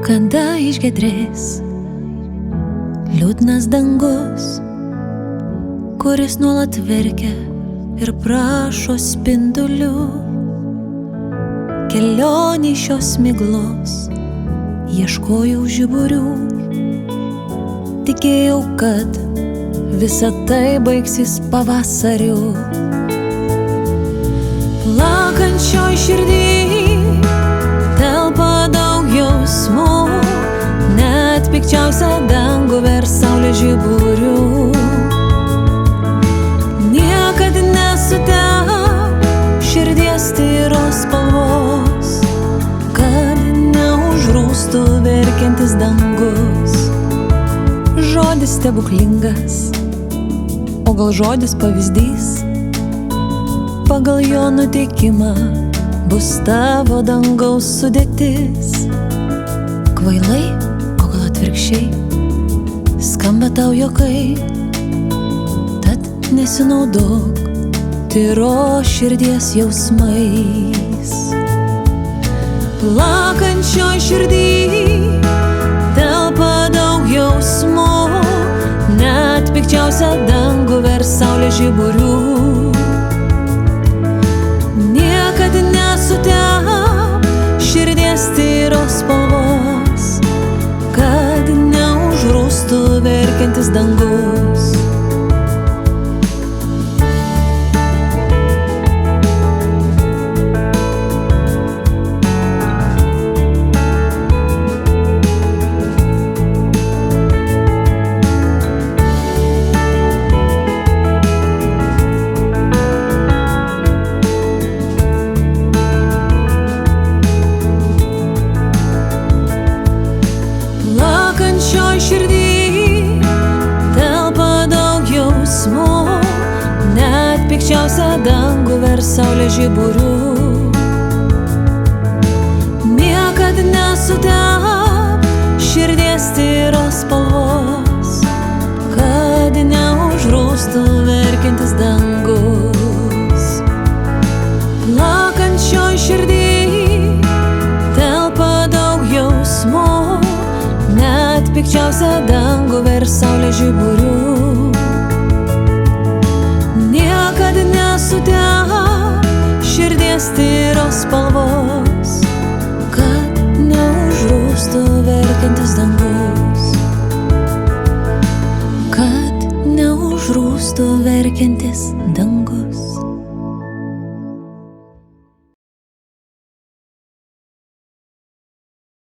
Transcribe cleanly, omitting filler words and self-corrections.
Kada išgiedrės liūdnas dangus, kuris nuolat verkia ir prašo spindulių. Kelionė šios miglos ieškojau žiburių, tikėjau, kad visa tai baigsis pavasariu. Plakančioj širdį telpa daug jausmų, net pikčiausia dangų vers saulės žiburių. Niekad nesutep širdies tyros spalvos, kad neužrūstų verkiantis dangus. Žodis stebuklingas, o gal žodis pavyzdys, pagal jo nuteikimą bus tavo dangaus sudėtis. Kvailai, o gal atvirkščiai, skamba tau juokai, tad nesinaudok tyros širdies jausmais. Plakančioj širdį telpa daug jausmų, net pikčiausia dangų vers saulės žiburių. Niekad nesutep širdies tyros spalvos, kad neužrūstų verkiantis dangus. Plakančioj širdį telpa daug jausmų, net pikčiausia dangų vers saulės žiburių. Niekad nesutep širdies tyros spalvos, kad neužrūstų verkiantis dangus. Plakančioj širdį telpa daug jausmų, net pikčiausia dangų vers saulės žiburių. Niekad nesutep širdies tyros spalvos, kad neužrūstų verkiantis dangus. Kad neužrūstų verkiantis dangus.